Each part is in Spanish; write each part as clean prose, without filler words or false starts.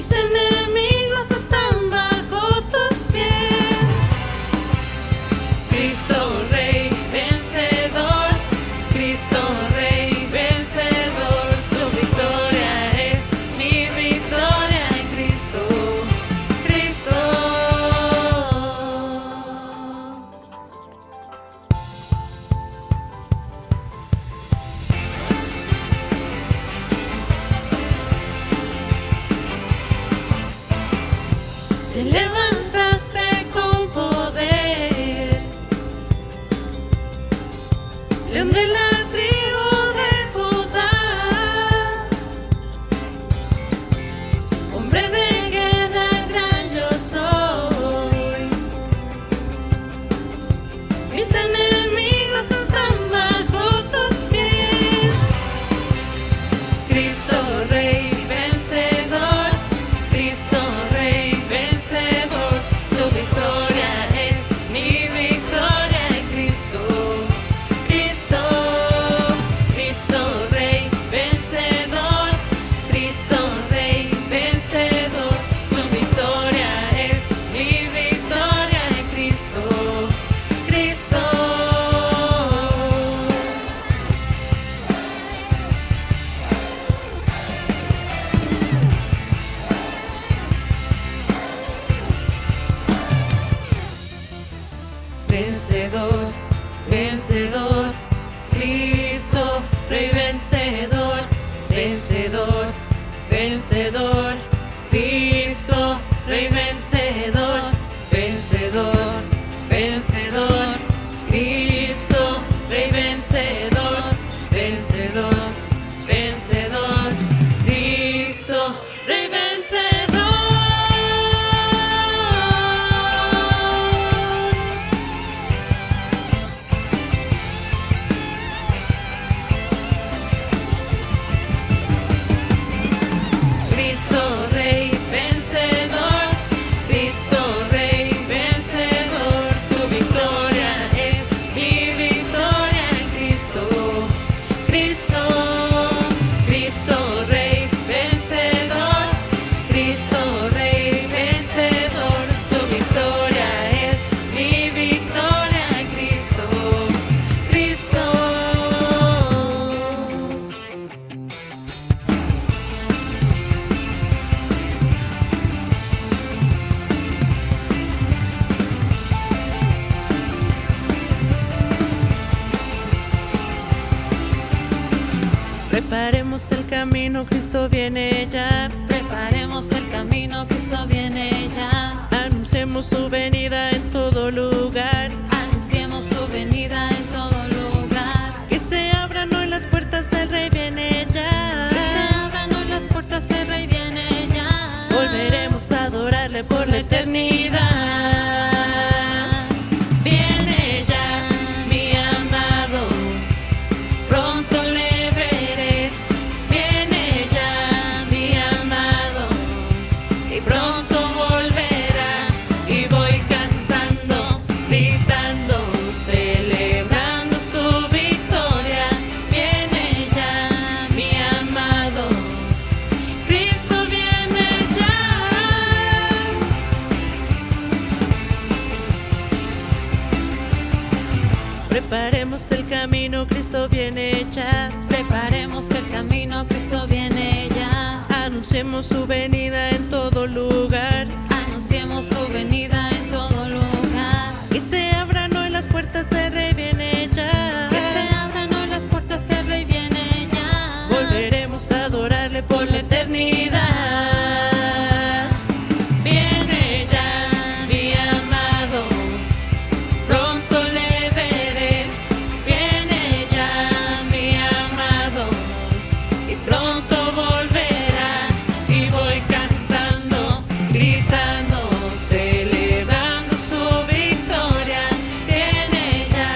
Mis enemigos están bajo tus pies. Cristo Rey vencedor, Cristo Rey vencedor. Tu victoria es mi victoria en Cristo, Cristo. Te levantaste con poder, León de la tribu de Judá, hombre de guerra, gran yo soy. Mis enemigos están bajo tus pies. Cristo Rey vencedor, Cristo Rey vencedor. Tu victoria es mi victoria en Cristo, Cristo. Cristo Rey vencedor, Cristo Rey vencedor. Tu victoria es mi victoria en Cristo, Cristo. Vencedor, vencedor, Cristo Rey vencedor, vencedor, vencedor, Cristo Rey vencedor, vencedor, vencedor, Cristo Rey vencedor, vencedor, vencedor, Cristo Rey vencedor. Cristo Rey vencedor, Cristo Rey vencedor. Tu victoria es mi victoria en Cristo, Cristo. Cristo Rey vencedor, Cristo Rey vencedor. Tu victoria es mi victoria en Cristo, Cristo. Preparemos el camino, Cristo viene ya. Preparemos el camino, Cristo viene ya. Anunciemos su venida en todo lugar. Anunciemos su venida en todo lugar. Que se abran hoy las puertas, el Rey viene ya. Que se abran hoy las puertas, el Rey viene ya. Volveremos a adorarle por la eternidad. Viene ya, mi amado, pronto le veré. Viene ya, mi amado, y pronto volverá. Y voy cantando, gritando, celebrando su victoria. Viene ya, mi amado, Cristo viene ya. Preparemos el camino, Cristo viene ya. Preparemos el camino, Cristo viene ya. Anunciemos su venida en todo lugar. Anunciemos su venida en todo lugar. Que se abran hoy las puertas, el Rey viene ya. Que se abran hoy las puertas, el Rey viene ya. Volveremos a adorarle por la eternidad. Viene ya, mi amado, pronto le veré. Viene ya, mi amado, y pronto volverá. Y voy cantando, gritando, celebrando su victoria. Viene ya,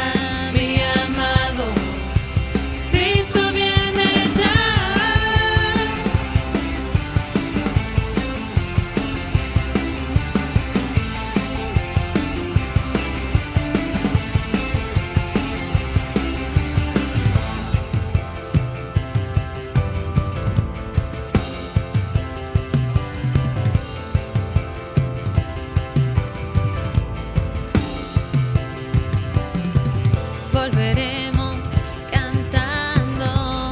volveremos cantando,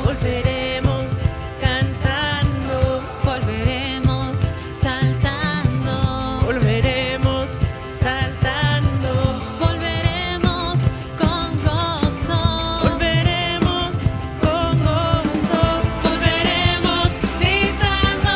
volveremos cantando, volveremos saltando, volveremos saltando, volveremos con gozo, volveremos con gozo, volveremos gritando.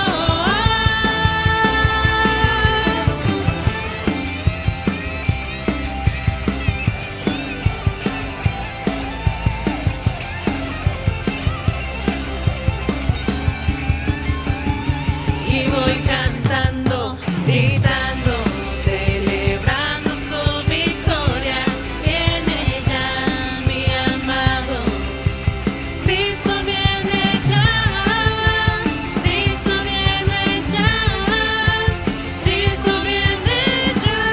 Y voy cantando, gritando, celebrando su victoria. En ella, mi amado, Cristo viene ya, Cristo viene ya, Cristo viene ya.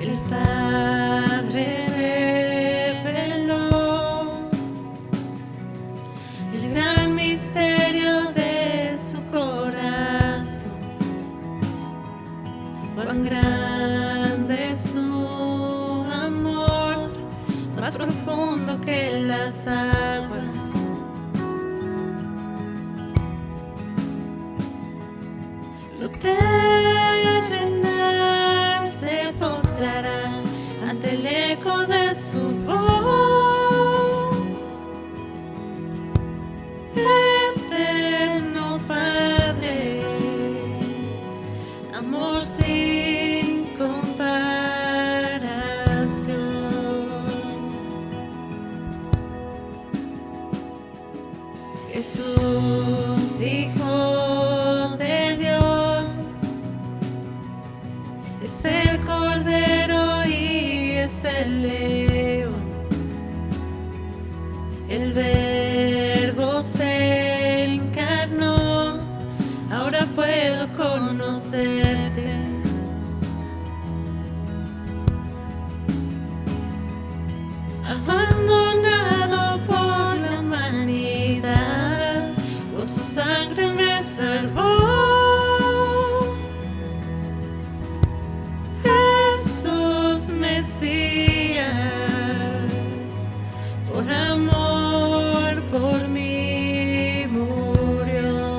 El Padre reveló el gran misterio de su corazón. Cuán grande es su amor, más profundo que las aguas. Lo terrenal se postrará ante el eco de su voz. Eterno Padre, amor sin comparación. Jesús, Hijo de Dios, es el Cordero y es el León. El Verbo se encarnó, ahora puedo conocerte. Abandonado por la humanidad, con su sangre me salvó. Jesús Mesías, por amor por mí murió.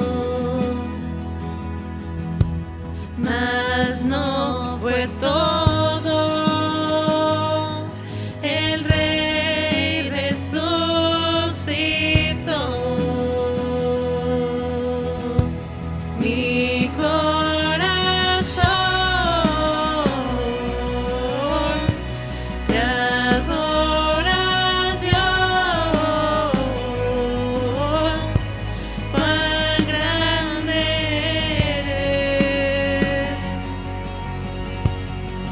Mas no fue todo, el Rey resucitó. Mi corazón te adora, Dios, cuán grande es,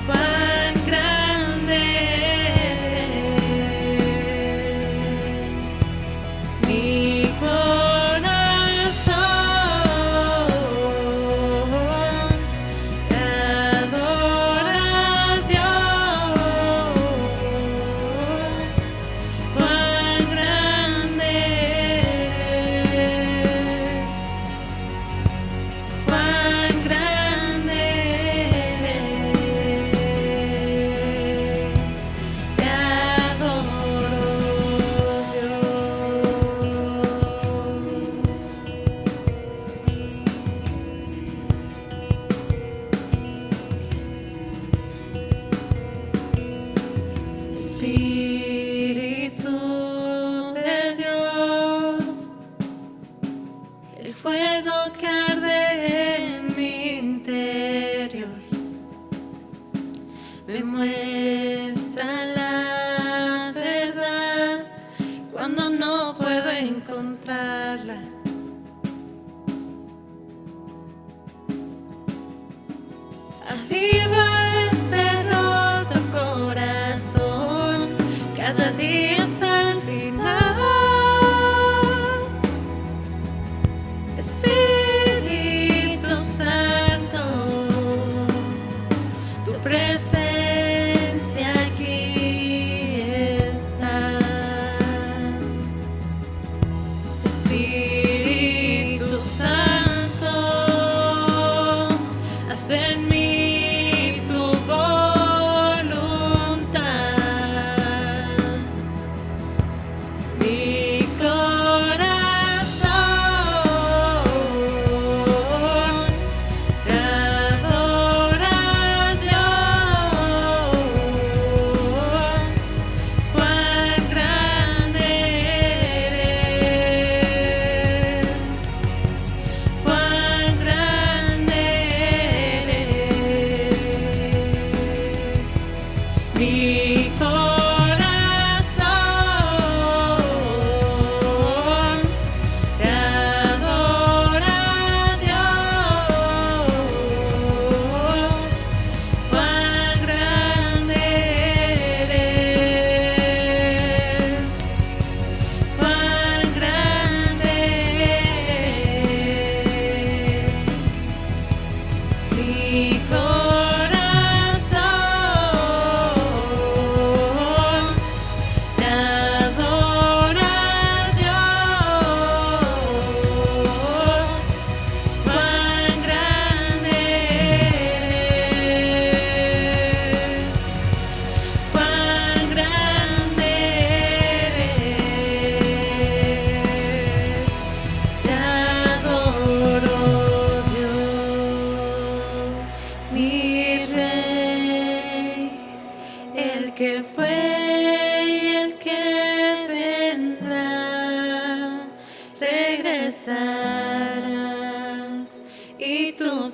cuán grande es. Mi corazón te adora, Dios, cuán grande es, cuán grande es. Te adoro, Dios. Espíritu de Dios, el fuego que arde en mi interior, me muestra la verdad cuando no puedo encontrarla. Aviva este roto corazón, cada día está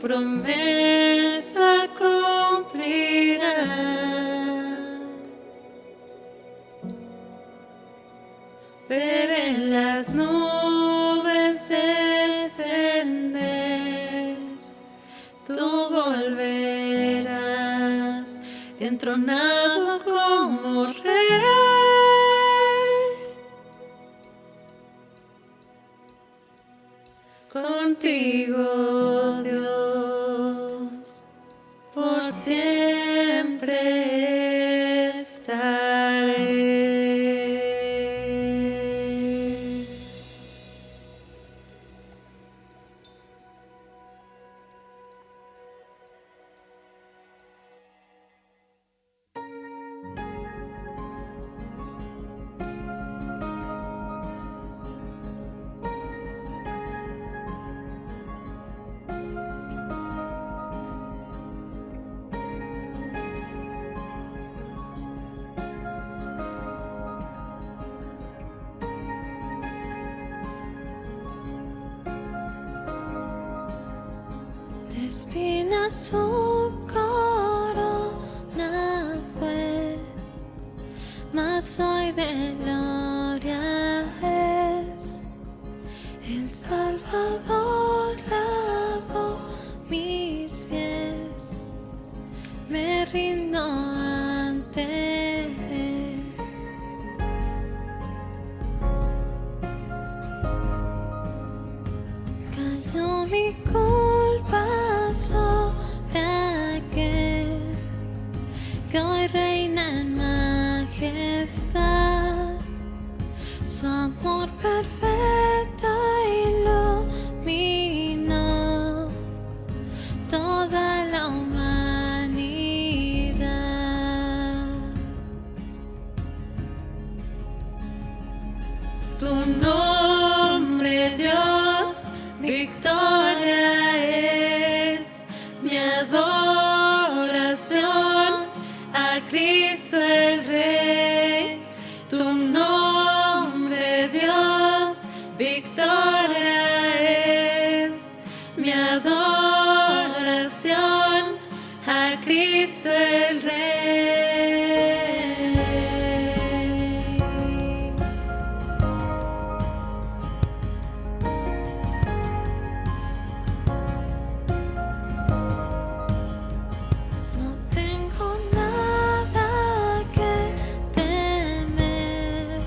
promesa cumplirá. Veré en las nubes descender, tú volverás entronado como rey. Contigo, Dios, por siempre estaré. De espinas su corona fue, mas hoy de gloria es. El Salvador lavó mis pies, me rindo ante él. Cayó mi culpa sobre aquel que hoy reina en majestad. Su amor perfecto iluminó toda la humanidad. Tu nombre, Dios, victoria es mi adoración a Cristo el Rey. Tu nombre, Dios, victoria es mi adoración a Cristo el Rey. No tengo nada que temer,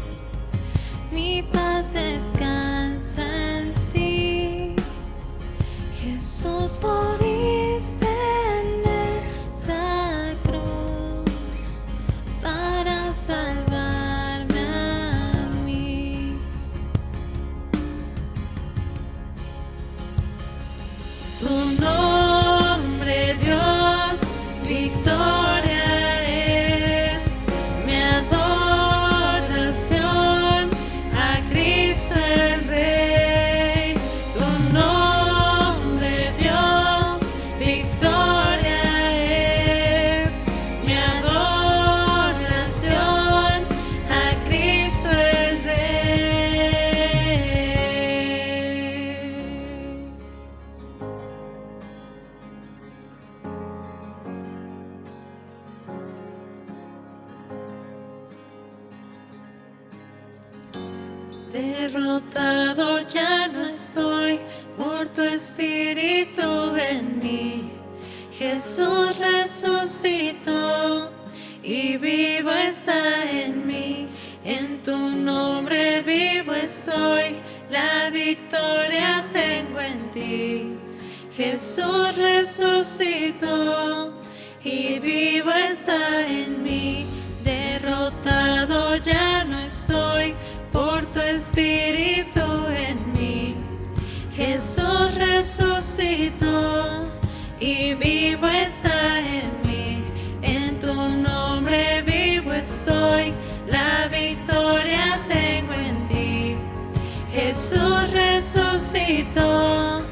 mi paz descansa en ti. Jesús, moriste en esa cruz para salvarme a mí. Tu nombre, Dios, victoria es mi adoración a Cristo el Rey. Tu nombre, Dios, victoria es mi adoración a Cristo el Rey. Derrotado ya no estoy por tu espíritu en mí. Jesús resucitó y vivo está en mí. En tu nombre vivo estoy, la victoria tengo en ti. Jesús resucitó y vivo está en mí. Derrotado ya no estoy por tu espíritu en mí. Jesús resucitó y vivo está en mí. En tu nombre vivo estoy, la victoria tengo en ti. Jesús resucitó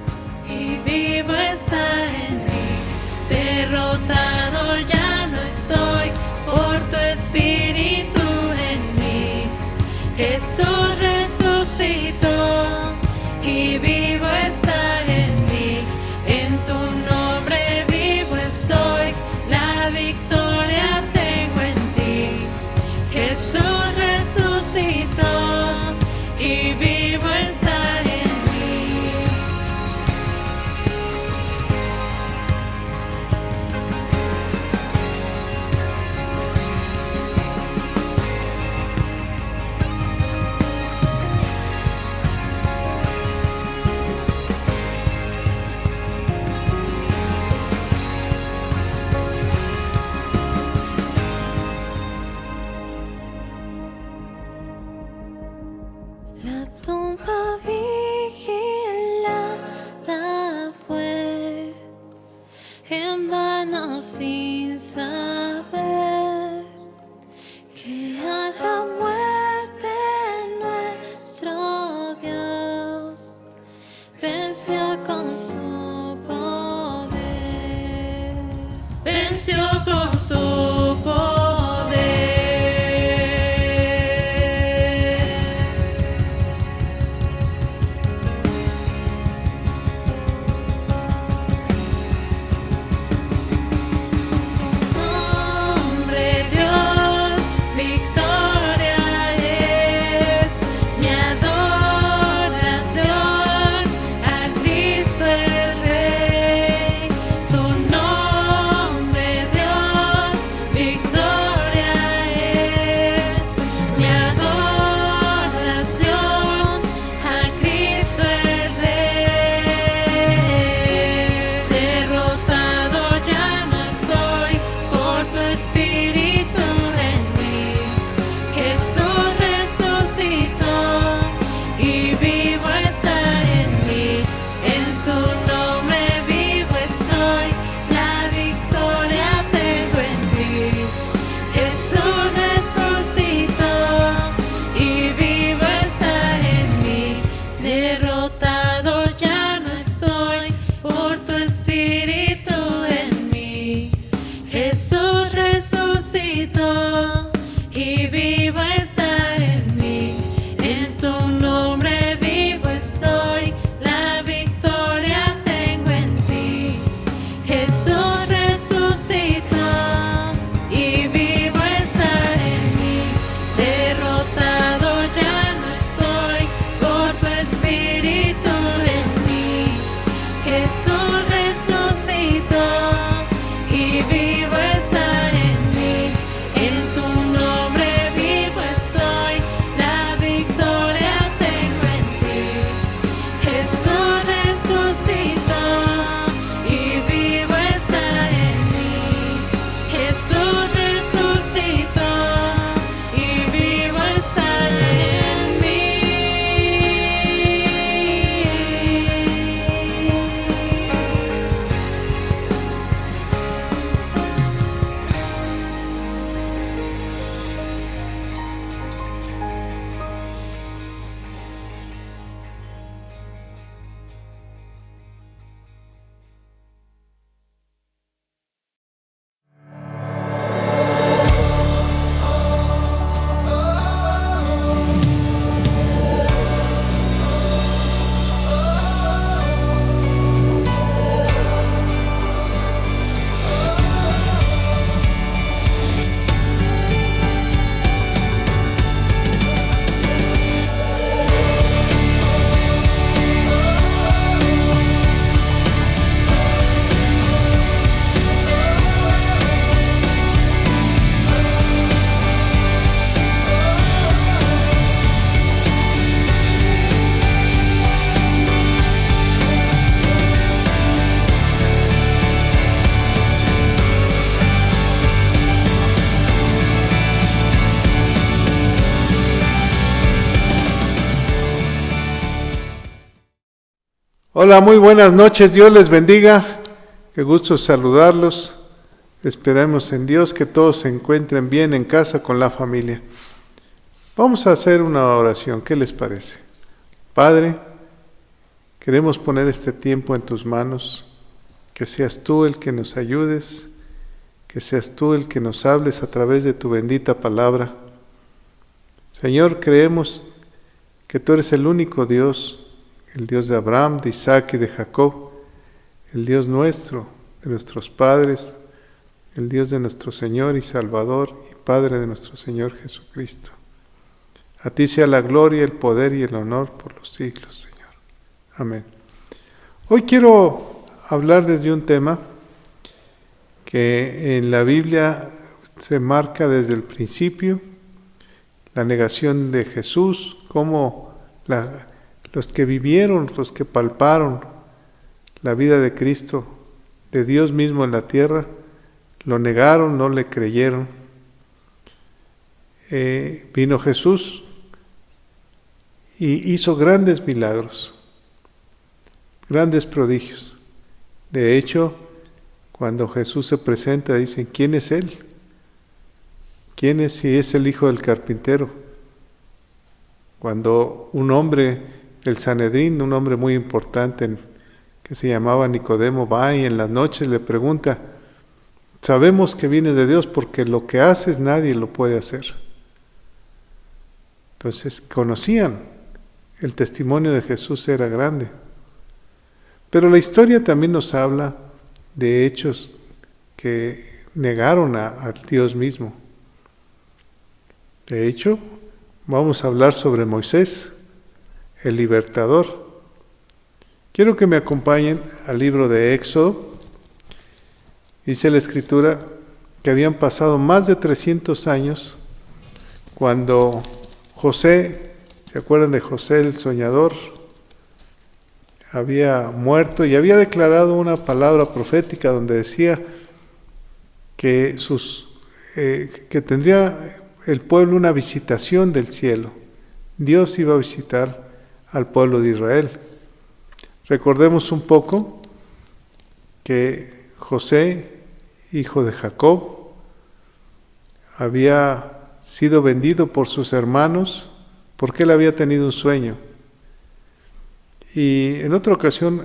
y vivo está en mí. Derrotado ya no estoy por tu espíritu en mí. Jesús resucitó y vivo está en mí. En tu nombre sin saber que a la muerte nuestro Dios venció con su poder, venció con su poder. Hola, muy buenas noches, Dios les bendiga, qué gusto saludarlos, esperamos en Dios que todos se encuentren bien en casa con la familia. Vamos a hacer una oración, ¿qué les parece? Padre, queremos poner este tiempo en tus manos, que seas tú el que nos ayudes, que seas tú el que nos hables a través de tu bendita palabra. Señor, creemos que tú eres el único Dios, el Dios de Abraham, de Isaac y de Jacob, el Dios nuestro, de nuestros padres, el Dios de nuestro Señor y Salvador y Padre de nuestro Señor Jesucristo. A ti sea la gloria, el poder y el honor por los siglos, Señor. Amén. Hoy quiero hablarles de un tema que en la Biblia se marca desde el principio, la negación de Jesús, cómo los que vivieron, los que palparon la vida de Cristo, de Dios mismo en la tierra, lo negaron, no le creyeron. Vino Jesús y hizo grandes milagros, grandes prodigios. De hecho, Cuando Jesús se presenta, dicen, ¿quién es él? ¿Quién es si es el hijo del carpintero? Cuando un hombre del Sanedrín, un hombre muy importante que se llamaba Nicodemo, va y en las noches le pregunta, sabemos que viene de Dios porque lo que haces nadie lo puede hacer. Entonces conocían, el testimonio de Jesús era grande. Pero la historia también nos habla de hechos que negaron a Dios mismo. De hecho, vamos a hablar sobre Moisés, el libertador. Quiero que me acompañen al libro de Éxodo. Dice la Escritura que habían pasado más de 300 años cuando José, ¿se acuerdan de José el soñador? Había muerto y había declarado una palabra profética donde decía que tendría el pueblo una visitación del cielo. Dios iba a visitar al pueblo de Israel. Recordemos un poco que José, hijo de Jacob, había sido vendido por sus hermanos porque él había tenido un sueño. Y en otra ocasión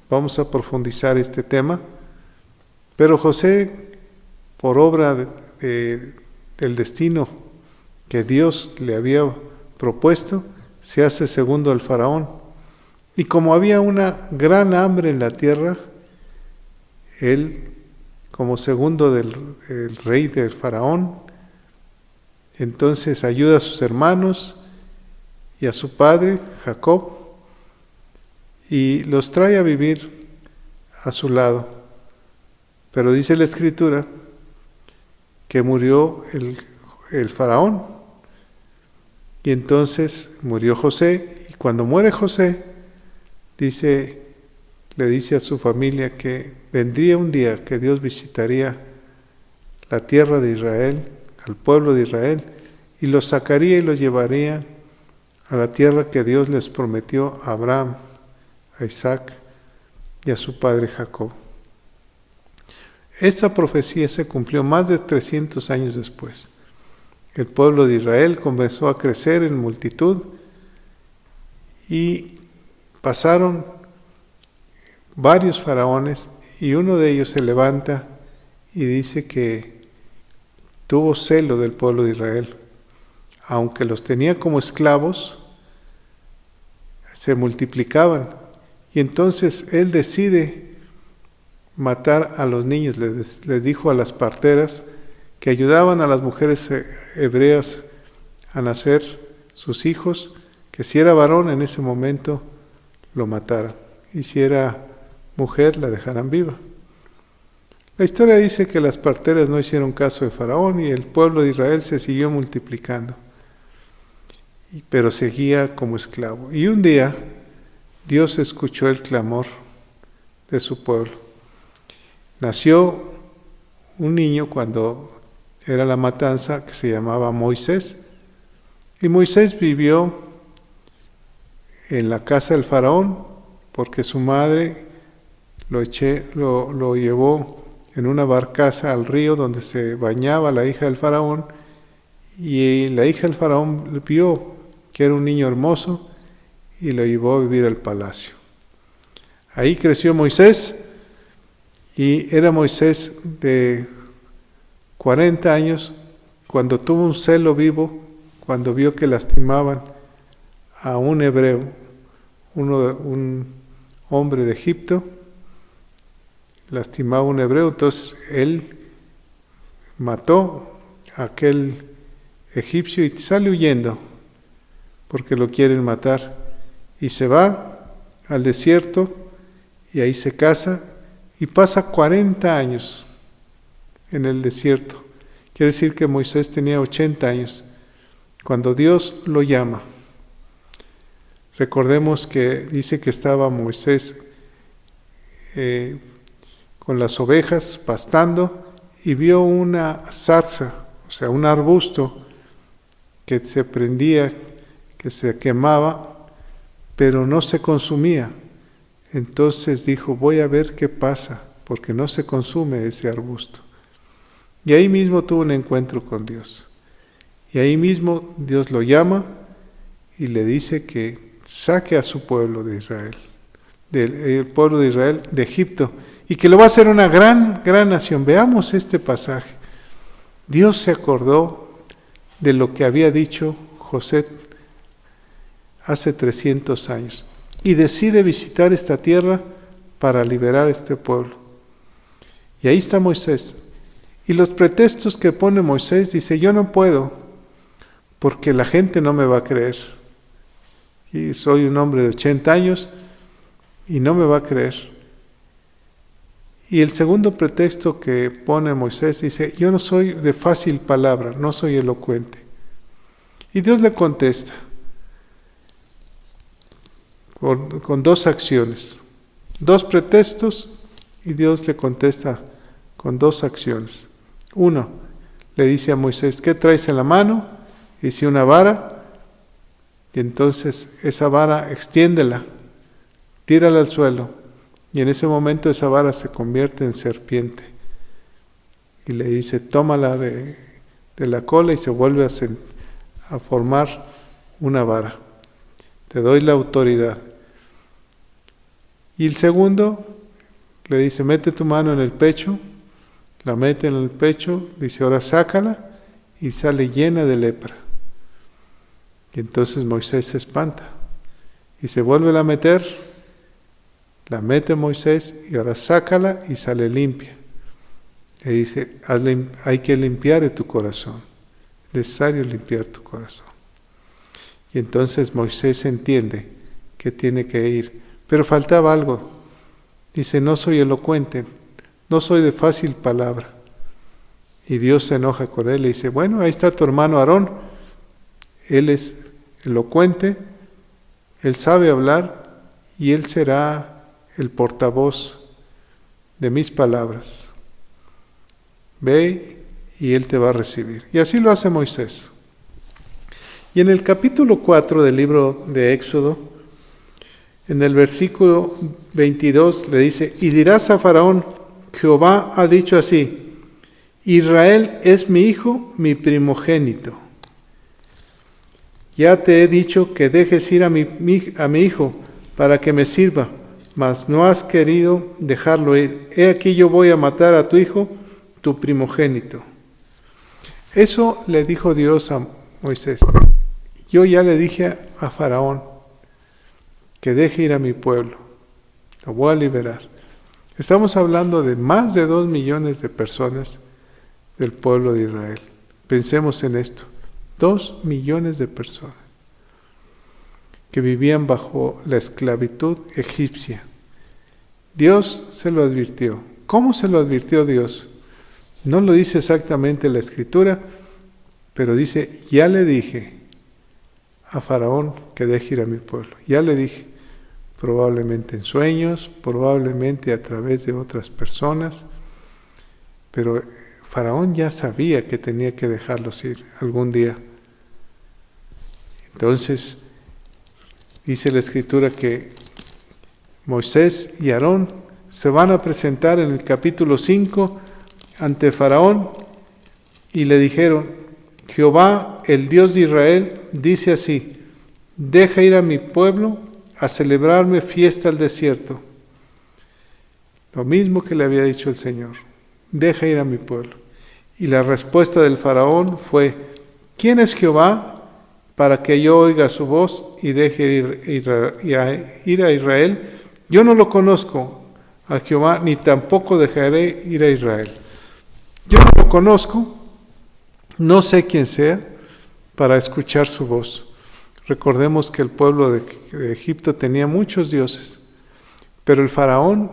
vamos a profundizar este tema, pero José, por obra del destino que Dios le había propuesto, se hace segundo al faraón. Y como había una gran hambre en la tierra, él, como segundo del rey del faraón, entonces ayuda a sus hermanos y a su padre, Jacob, y los trae a vivir a su lado. Pero dice la Escritura que murió el faraón, y entonces murió José, y cuando muere José, le dice a su familia que vendría un día que Dios visitaría la tierra de Israel, al pueblo de Israel, y los sacaría y los llevaría a la tierra que Dios les prometió a Abraham, a Isaac y a su padre Jacob. Esa profecía se cumplió más de 300 años después. El pueblo de Israel comenzó a crecer en multitud y pasaron varios faraones y uno de ellos se levanta y dice que tuvo celo del pueblo de Israel. Aunque los tenía como esclavos, se multiplicaban. Y entonces él decide matar a los niños. Les dijo a las parteras que ayudaban a las mujeres hebreas a nacer sus hijos, que si era varón en ese momento lo mataran, y si era mujer la dejaran viva. La historia dice que las parteras no hicieron caso de Faraón y el pueblo de Israel se siguió multiplicando, pero seguía como esclavo. Y un día Dios escuchó el clamor de su pueblo. Nació un niño cuando era la matanza que se llamaba Moisés, y Moisés vivió en la casa del faraón porque su madre lo llevó en una barcaza al río donde se bañaba la hija del faraón, y la hija del faraón vio que era un niño hermoso y lo llevó a vivir al palacio. Ahí creció Moisés, y era Moisés de 40 años cuando tuvo un celo vivo, cuando vio que lastimaban a un hebreo, un hombre de Egipto, lastimaba a un hebreo. Entonces él mató a aquel egipcio y sale huyendo porque lo quieren matar, y se va al desierto y ahí se casa y pasa 40 años en el desierto. Quiere decir que Moisés tenía 80 años cuando Dios lo llama. Recordemos que dice que estaba Moisés con las ovejas pastando y vio una zarza, o sea, un arbusto que se prendía, que se quemaba, pero no se consumía. Entonces dijo, voy a ver qué pasa, porque no se consume ese arbusto. Y ahí mismo tuvo un encuentro con Dios. Y ahí mismo Dios lo llama y le dice que saque a su pueblo de Israel, el pueblo de Israel de Egipto, y que lo va a hacer una gran nación. Veamos este pasaje. Dios se acordó de lo que había dicho José hace 300 años y decide visitar esta tierra para liberar a este pueblo. Y ahí está Moisés. Y los pretextos que pone Moisés, dice, yo no puedo, porque la gente no me va a creer. Y soy un hombre de 80 años y no me va a creer. Y el segundo pretexto que pone Moisés dice, yo no soy de fácil palabra, no soy elocuente. Y Dios le contesta con dos acciones, dos pretextos, y Dios le contesta con dos acciones. Uno, le dice a Moisés, ¿qué traes en la mano? Dice, una vara, y entonces esa vara extiéndela, tírala al suelo, y en ese momento esa vara se convierte en serpiente. Y le dice, tómala de la cola y se vuelve a formar una vara. Te doy la autoridad. Y el segundo le dice, mete tu mano en el pecho, la mete en el pecho, dice, ahora sácala, y sale llena de lepra. Y entonces Moisés se espanta, y se vuelve a meter, la mete Moisés, y ahora sácala, y sale limpia. Le dice, hay que limpiar tu corazón, es necesario limpiar tu corazón. Y entonces Moisés entiende que tiene que ir, pero faltaba algo. Dice, no soy elocuente, no soy de fácil palabra. Y Dios se enoja con él y dice, bueno, ahí está tu hermano Aarón, él es elocuente, él sabe hablar y él será el portavoz de mis palabras. Ve y él te va a recibir. Y así lo hace Moisés. Y en el capítulo 4 del libro de Éxodo, en el versículo 22 le dice, y dirás a Faraón, Jehová ha dicho así, Israel es mi hijo, mi primogénito. Ya te he dicho que dejes ir a mi hijo para que me sirva, mas no has querido dejarlo ir. He aquí yo voy a matar a tu hijo, tu primogénito. Eso le dijo Dios a Moisés. Yo ya le dije a Faraón que deje ir a mi pueblo, lo voy a liberar. Estamos hablando de más de 2 millones de personas del pueblo de Israel. Pensemos en esto, 2 millones de personas que vivían bajo la esclavitud egipcia. Dios se lo advirtió. ¿Cómo se lo advirtió Dios? No lo dice exactamente la Escritura, pero dice, ya le dije a Faraón que deje ir a mi pueblo. Ya le dije, probablemente en sueños, probablemente a través de otras personas, pero Faraón ya sabía que tenía que dejarlos ir algún día. Entonces, dice la Escritura que Moisés y Aarón se van a presentar en el capítulo 5 ante Faraón y le dijeron, Jehová, el Dios de Israel, dice así, deja ir a mi pueblo a celebrarme fiesta al desierto. Lo mismo que le había dicho el Señor, deja ir a mi pueblo. Y la respuesta del faraón fue, ¿quién es Jehová para que yo oiga su voz y deje ir a Israel? Yo no lo conozco a Jehová, ni tampoco dejaré ir a Israel. Yo no lo conozco, no sé quién sea, para escuchar su voz. Recordemos que el pueblo de Egipto tenía muchos dioses, pero el faraón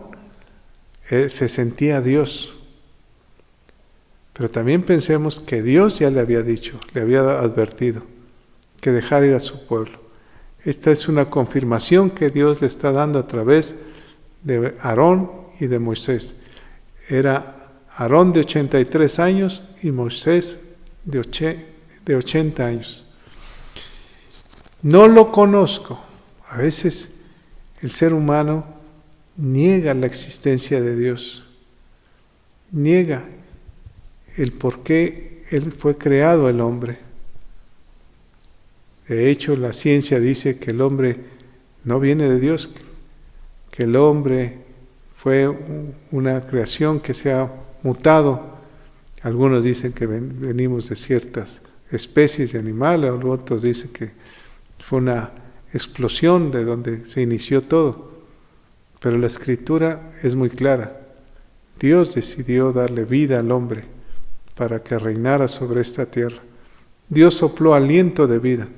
se sentía Dios. Pero también pensemos que Dios ya le había dicho, le había advertido que dejara ir a su pueblo. Esta es una confirmación que Dios le está dando a través de Aarón y de Moisés. Era Aarón de 83 años y Moisés de 80 años. No lo conozco. A veces el ser humano niega la existencia de Dios. niega el por qué él fue creado el hombre. De hecho, la ciencia dice que el hombre no viene de Dios, que el hombre fue una creación que se ha mutado. Algunos dicen que venimos de ciertas especies de animales, otros dicen que fue una explosión de donde se inició todo. Pero la Escritura es muy clara. Dios decidió darle vida al hombre para que reinara sobre esta tierra. Dios sopló aliento de vida,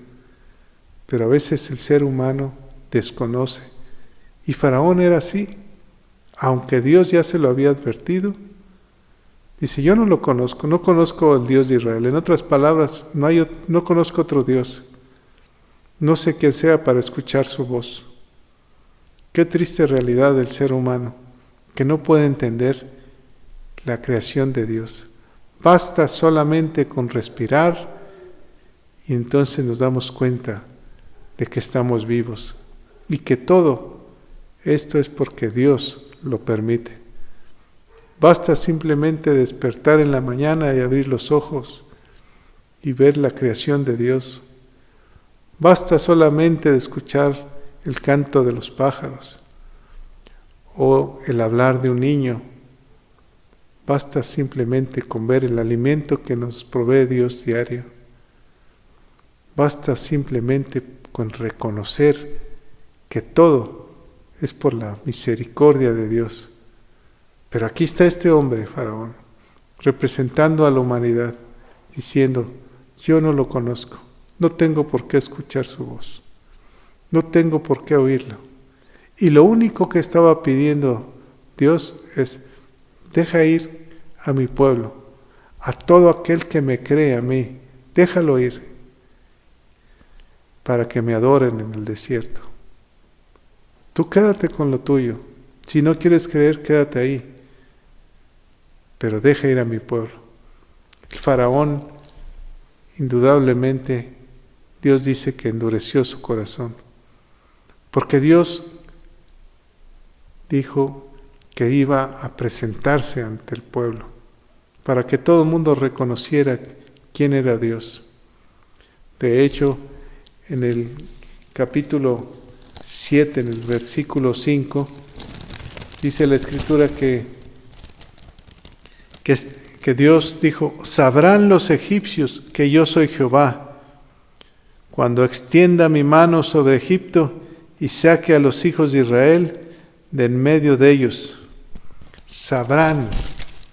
pero a veces el ser humano desconoce. Y Faraón era así, aunque Dios ya se lo había advertido. Dice, yo no lo conozco, no conozco al Dios de Israel. En otras palabras, no conozco otro Dios. No sé quién sea para escuchar su voz. Qué triste realidad del ser humano, que no puede entender la creación de Dios. Basta solamente con respirar y entonces nos damos cuenta de que estamos vivos y que todo esto es porque Dios lo permite. Basta simplemente despertar en la mañana y abrir los ojos y ver la creación de Dios. Basta solamente de escuchar el canto de los pájaros o el hablar de un niño. Basta simplemente con ver el alimento que nos provee Dios diario. Basta simplemente con reconocer que todo es por la misericordia de Dios. Pero aquí está este hombre, Faraón, representando a la humanidad, diciendo, yo no lo conozco, no tengo por qué escuchar su voz, no tengo por qué oírlo. Y lo único que estaba pidiendo Dios es, deja ir a mi pueblo, a todo aquel que me cree a mí, déjalo ir, para que me adoren en el desierto. Tú quédate con lo tuyo, si no quieres creer, quédate ahí, pero deja ir a mi pueblo. El faraón, indudablemente, Dios dice que endureció su corazón, porque Dios dijo que iba a presentarse ante el pueblo, para que todo el mundo reconociera quién era Dios. De hecho, en el capítulo 7, en el versículo 5, dice la Escritura que Dios dijo, sabrán los egipcios que yo soy Jehová, cuando extienda mi mano sobre Egipto y saque a los hijos de Israel de en medio de ellos. Sabrán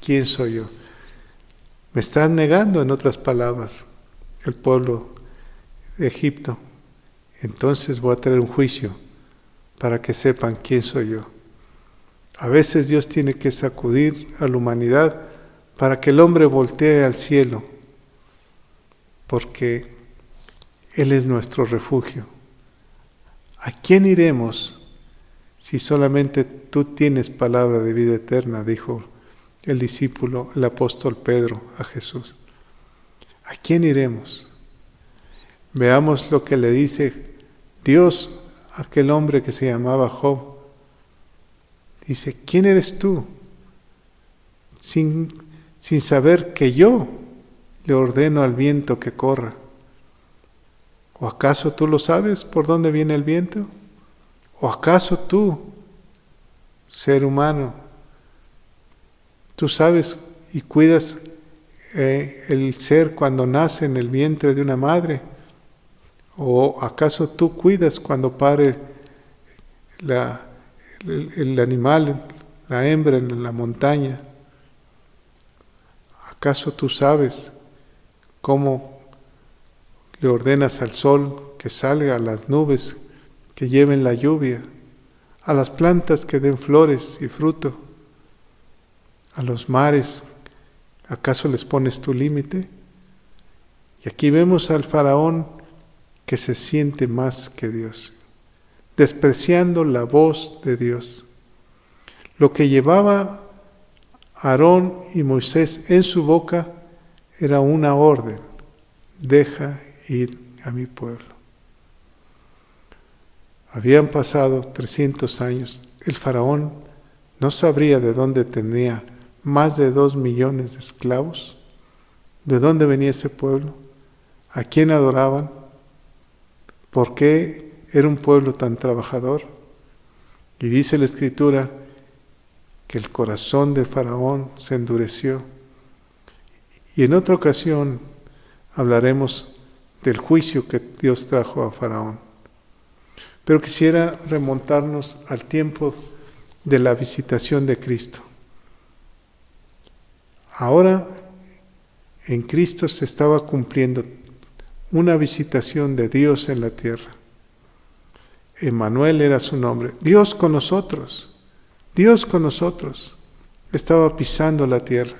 quién soy yo. Me están negando, en otras palabras, el pueblo de Egipto. Entonces voy a traer un juicio para que sepan quién soy yo. A veces Dios tiene que sacudir a la humanidad para que el hombre voltee al cielo, porque Él es nuestro refugio. ¿A quién iremos si solamente tú tienes palabra de vida eterna?, dijo el discípulo, el apóstol Pedro a Jesús. ¿A quién iremos? Veamos lo que le dice Dios a aquel hombre que se llamaba Job. Dice, ¿quién eres tú? Sin saber que yo le ordeno al viento que corra. ¿O acaso tú lo sabes por dónde viene el viento? ¿O acaso tú, ser humano, tú sabes y cuidas el ser cuando nace en el vientre de una madre? ¿O acaso tú cuidas cuando pare el animal, la hembra en la montaña? ¿Acaso tú sabes cómo le ordenas al sol que salga, a las nubes que lleven la lluvia, a las plantas que den flores y fruto, a los mares? ¿Acaso les pones tu límite? Y aquí vemos al faraón que se siente más que Dios, despreciando la voz de Dios. Lo que llevaba Aarón y Moisés en su boca era una orden: deja ir a mi pueblo. Habían pasado 300 años. El faraón no sabría de dónde tenía más de 2 millones de esclavos. ¿De dónde venía ese pueblo? ¿A quién adoraban? ¿Por qué era un pueblo tan trabajador? Y dice la Escritura que el corazón de Faraón se endureció. Y en otra ocasión hablaremos del juicio que Dios trajo a Faraón. Pero quisiera remontarnos al tiempo de la visitación de Cristo. Ahora en Cristo se estaba cumpliendo una visitación de Dios en la tierra. Emmanuel era su nombre. Dios con nosotros. Dios con nosotros. Estaba pisando la tierra.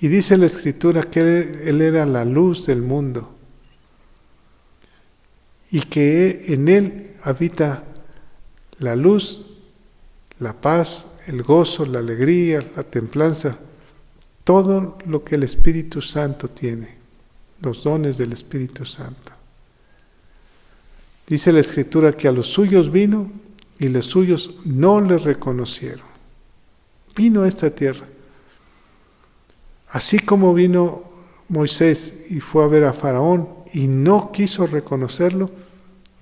Y dice la Escritura que Él era la luz del mundo. Y que en Él habita la luz, la paz, el gozo, la alegría, la templanza, todo lo que el Espíritu Santo tiene, los dones del Espíritu Santo. Dice la Escritura que a los suyos vino y los suyos no le reconocieron. Vino a esta tierra. Así como vino Moisés y fue a ver a Faraón y no quiso reconocerlo,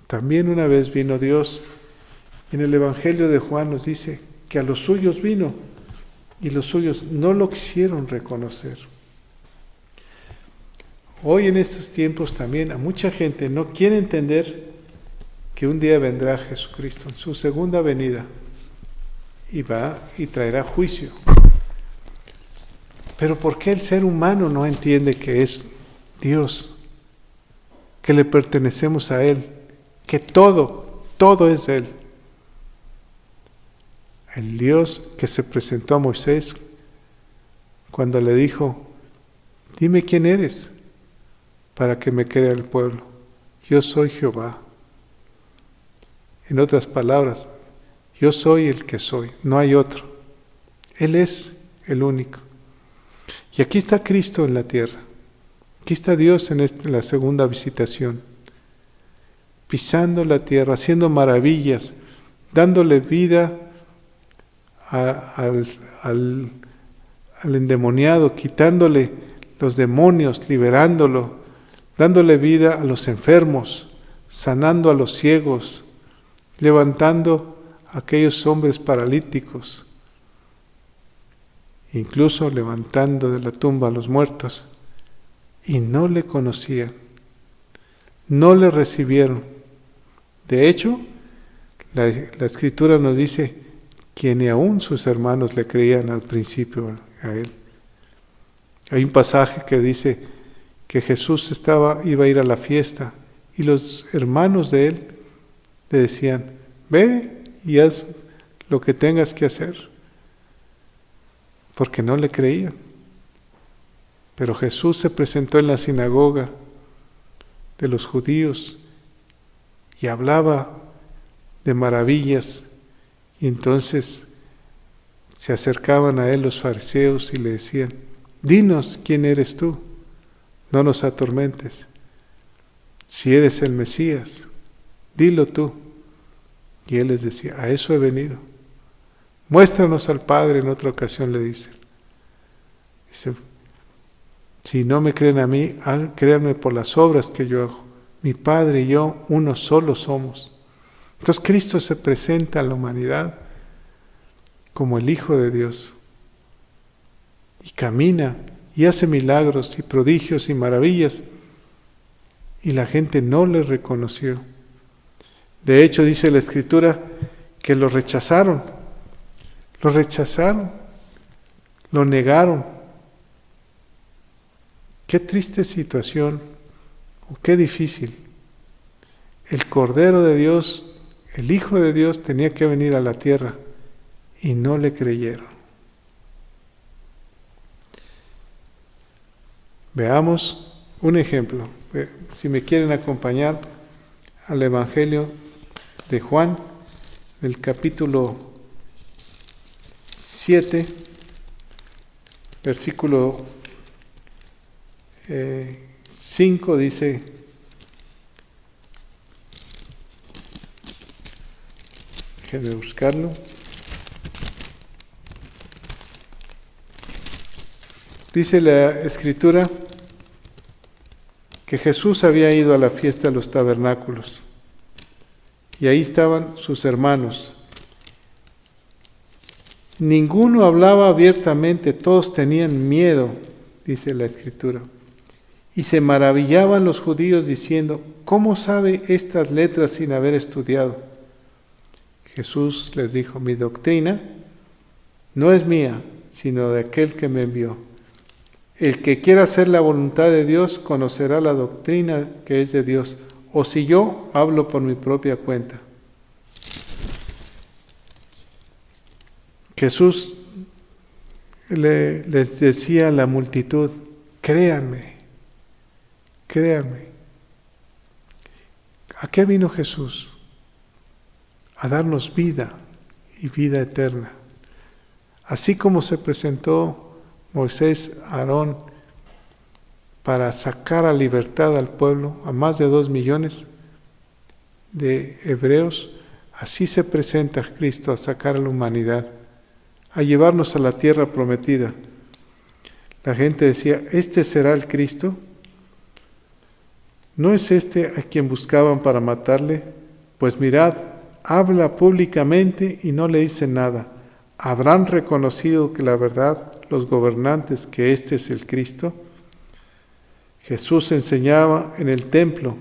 también una vez vino Dios. En el Evangelio de Juan nos dice que a los suyos vino y los suyos no lo quisieron reconocer. Hoy en estos tiempos también a mucha gente no quiere entender que un día vendrá Jesucristo en su segunda venida y va y traerá juicio. Pero ¿por qué el ser humano no entiende que es Dios, que le pertenecemos a Él, que todo es de Él? El Dios que se presentó a Moisés cuando le dijo, dime quién eres para que me crea el pueblo. Yo soy Jehová. En otras palabras, yo soy el que soy, no hay otro. Él es el único. Y aquí está Cristo en la tierra. Aquí está Dios en la segunda visitación, pisando la tierra, haciendo maravillas, dándole vida al endemoniado, quitándole los demonios, liberándolo, dándole vida a los enfermos, sanando a los ciegos, levantando a aquellos hombres paralíticos, incluso levantando de la tumba a los muertos, y no le conocían, no le recibieron. De hecho, la Escritura nos dice que ni aún sus hermanos le creían al principio a Él. Hay un pasaje que dice que Jesús iba a ir a la fiesta y los hermanos de Él le decían, ve y haz lo que tengas que hacer, porque no le creían. Pero Jesús se presentó en la sinagoga de los judíos y hablaba de maravillas, y entonces se acercaban a Él los fariseos y le decían, dinos quién eres tú, no nos atormentes, si eres el Mesías, dilo tú. Y Él les decía, a eso he venido. Muéstranos al Padre, en otra ocasión le dice, si no me creen a mí, créanme por las obras que yo hago. Mi Padre y yo, uno solo somos. Entonces Cristo se presenta a la humanidad como el Hijo de Dios. Y camina y hace milagros y prodigios y maravillas. Y la gente no le reconoció. De hecho, dice la Escritura que lo rechazaron. Lo rechazaron. Lo negaron. Qué triste situación, o qué difícil. El Cordero de Dios, el Hijo de Dios, tenía que venir a la tierra y no le creyeron. Veamos un ejemplo. Si me quieren acompañar al Evangelio de Juan, del capítulo 7, versículo 5 dice, déjenme buscarlo. Dice la Escritura que Jesús había ido a la fiesta de los tabernáculos y ahí estaban sus hermanos. Ninguno hablaba abiertamente, todos tenían miedo, dice la Escritura. Y se maravillaban los judíos diciendo, ¿cómo sabe estas letras sin haber estudiado? Jesús les dijo, mi doctrina no es mía, sino de aquel que me envió. El que quiera hacer la voluntad de Dios conocerá la doctrina que es de Dios, o si yo hablo por mi propia cuenta. Jesús les decía a la multitud, créanme. ¿A qué vino Jesús? A darnos vida y vida eterna. Así como se presentó Moisés a Aarón para sacar a libertad al pueblo, a más de 2 millones de hebreos, así se presenta Cristo a sacar a la humanidad, a llevarnos a la tierra prometida. La gente decía, ¿este será el Cristo? ¿No es este a quien buscaban para matarle? Pues mirad, habla públicamente y no le dicen nada. ¿Habrán reconocido que la verdad los gobernantes que este es el Cristo? Jesús enseñaba en el templo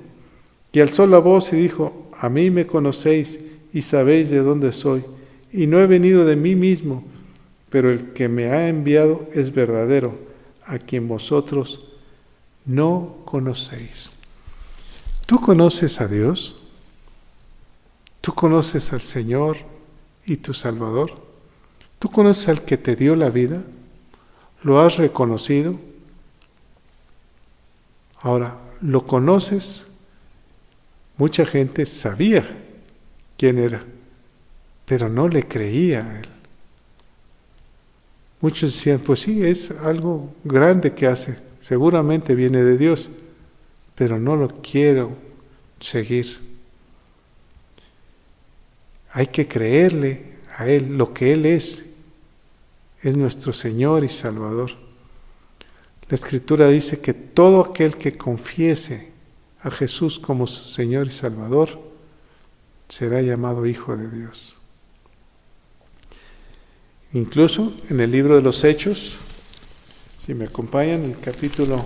y alzó la voz y dijo, a mí me conocéis y sabéis de dónde soy, y no he venido de mí mismo, pero el que me ha enviado es verdadero, a quien vosotros no conocéis. ¿Tú conoces a Dios? ¿Tú conoces al Señor y tu Salvador? ¿Tú conoces al que te dio la vida? ¿Lo has reconocido? Ahora, ¿lo conoces? Mucha gente sabía quién era, pero no le creía a él. Muchos decían, pues sí, es algo grande que hace, seguramente viene de Dios, pero no lo quiero seguir. Hay que creerle a Él, lo que Él es nuestro Señor y Salvador. La Escritura dice que todo aquel que confiese a Jesús como su Señor y Salvador será llamado Hijo de Dios. Incluso en el libro de los Hechos, si me acompañan, en el capítulo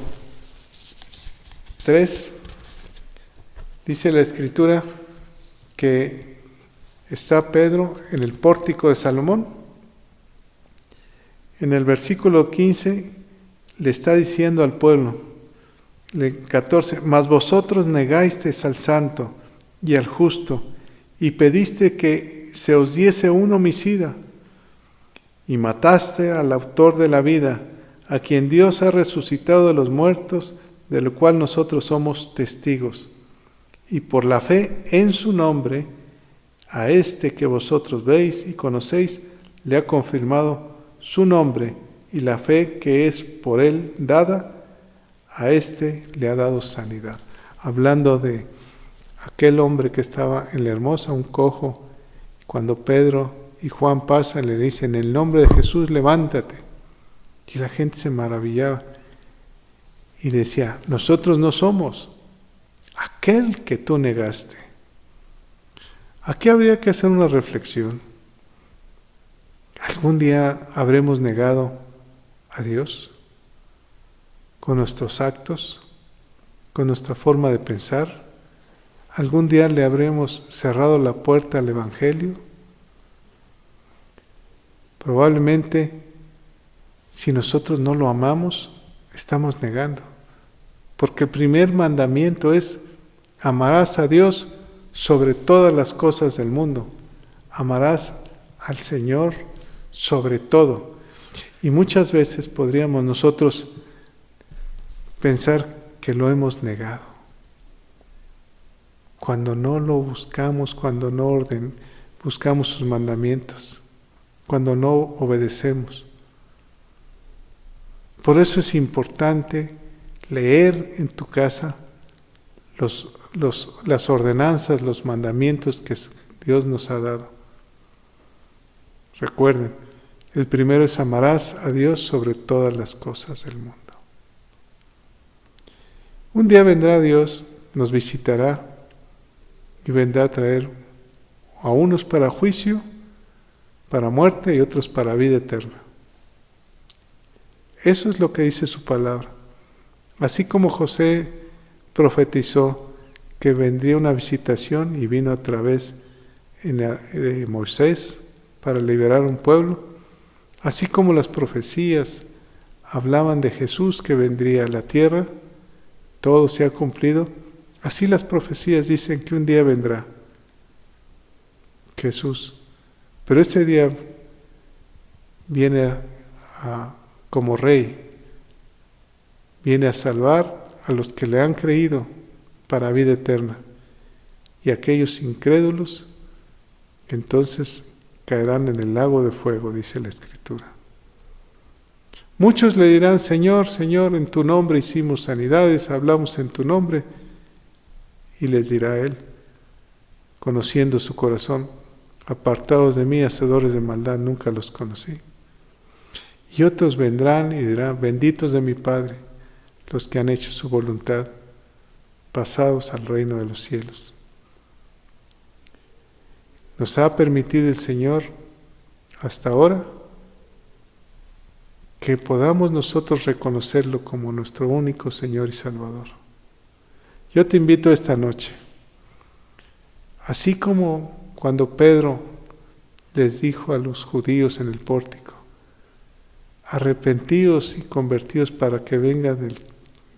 3, dice la Escritura que está Pedro en el pórtico de Salomón. En el versículo 15 le está diciendo al pueblo, 14, mas vosotros negasteis al santo y al justo, y pediste que se os diese un homicida, y mataste al autor de la vida, a quien Dios ha resucitado de los muertos, de lo cual nosotros somos testigos. Y por la fe en su nombre, a este que vosotros veis y conocéis, le ha confirmado su nombre, y la fe que es por él dada, a este le ha dado sanidad. Hablando de aquel hombre que estaba en la Hermosa, un cojo, cuando Pedro y Juan pasan, le dicen, en el nombre de Jesús, levántate. Y la gente se maravillaba y decía, nosotros no somos aquel que tú negaste. Aquí habría que hacer una reflexión. ¿Algún día habremos negado a Dios con nuestros actos, con nuestra forma de pensar? ¿Algún día le habremos cerrado la puerta al Evangelio? Probablemente, si nosotros no lo amamos, estamos negando. Porque el primer mandamiento es, amarás a Dios sobre todas las cosas del mundo. Amarás al Señor sobre todo. Y muchas veces podríamos nosotros pensar que lo hemos negado. Cuando no lo buscamos, cuando no buscamos sus mandamientos, cuando no obedecemos. Por eso es importante leer en tu casa las ordenanzas, los mandamientos que Dios nos ha dado. Recuerden, El primero es: amarás a Dios sobre todas las cosas del mundo. Un día vendrá Dios, nos visitará y vendrá a traer a unos para juicio, para muerte y otros para vida eterna. Eso es lo que dice su palabra. Así como José profetizó que vendría una visitación y vino a través de Moisés para liberar un pueblo, así como las profecías hablaban de Jesús que vendría a la tierra, todo se ha cumplido, así las profecías dicen que un día vendrá Jesús. Pero ese día viene como rey, viene a salvar a los que le han creído para vida eterna. Y aquellos incrédulos, entonces caerán en el lago de fuego, dice la Escritura. Muchos le dirán: Señor, Señor, en tu nombre hicimos sanidades, hablamos en tu nombre. Y les dirá Él, conociendo su corazón: apartados de mí, hacedores de maldad, nunca los conocí. Y otros vendrán y dirán: benditos de mi Padre, los que han hecho su voluntad, pasados al reino de los cielos. Nos ha permitido el Señor hasta ahora que podamos nosotros reconocerlo como nuestro único Señor y Salvador. Yo te invito esta noche, así como cuando Pedro les dijo a los judíos en el pórtico: arrepentíos y convertíos para que vengan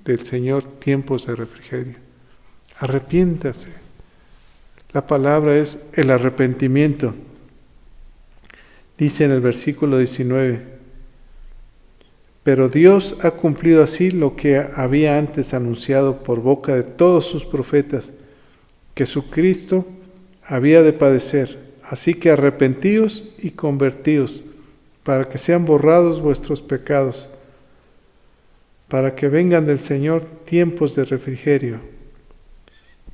del Señor tiempos de refrigerio. Arrepiéntase. La palabra es el arrepentimiento. Dice en el versículo 19: pero Dios ha cumplido así lo que había antes anunciado por boca de todos sus profetas, que su Cristo había de padecer. Así que arrepentíos y convertíos, para que sean borrados vuestros pecados, para que vengan del Señor tiempos de refrigerio.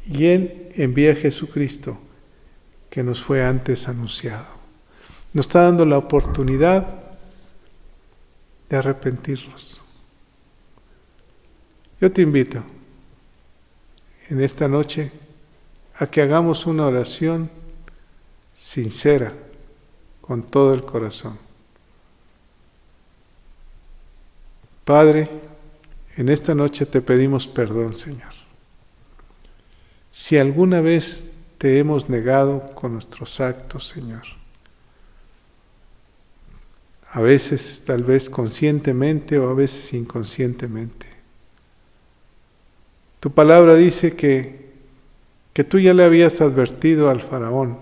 Y Él envía a Jesucristo, que nos fue antes anunciado. Nos está dando la oportunidad de arrepentirnos. Yo te invito en esta noche a que hagamos una oración sincera, con todo el corazón. Padre, en esta noche te pedimos perdón, Señor. Si alguna vez te hemos negado con nuestros actos, Señor, a veces tal vez conscientemente o a veces inconscientemente. Tu palabra dice que tú ya le habías advertido al faraón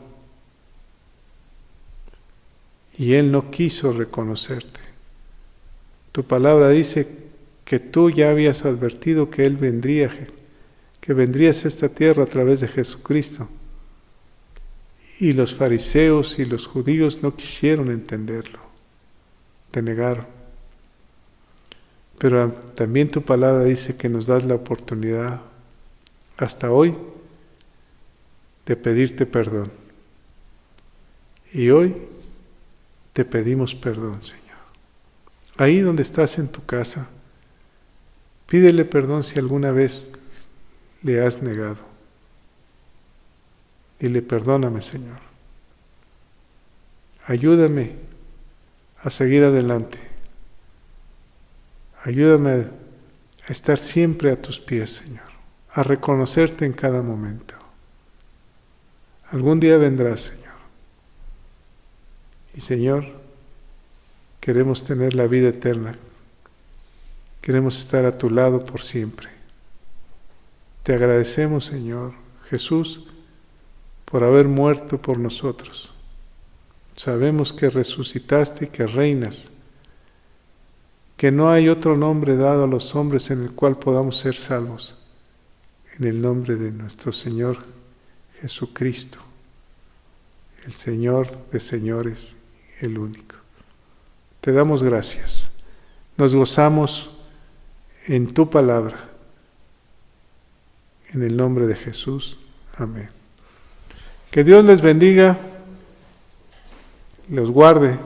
y él no quiso reconocerte. Tu palabra dice que tú ya habías advertido que él vendría, que vendrías a esta tierra a través de Jesucristo. Y los fariseos y los judíos no quisieron entenderlo, te negaron. Pero también tu palabra dice que nos das la oportunidad, hasta hoy, de pedirte perdón. Y hoy te pedimos perdón, Señor. Ahí donde estás en tu casa, pídele perdón si alguna vez le has negado. Dile: perdóname, Señor. Ayúdame a seguir adelante. Ayúdame a estar siempre a tus pies, Señor. A reconocerte en cada momento. Algún día vendrás, Señor. Y Señor, queremos tener la vida eterna. Queremos estar a tu lado por siempre. Te agradecemos, Señor Jesús, por haber muerto por nosotros. Sabemos que resucitaste y que reinas, que no hay otro nombre dado a los hombres en el cual podamos ser salvos, en el nombre de nuestro Señor Jesucristo, el Señor de señores, el único. Te damos gracias. Nos gozamos en tu palabra. En el nombre de Jesús. Amén. Que Dios les bendiga, los guarde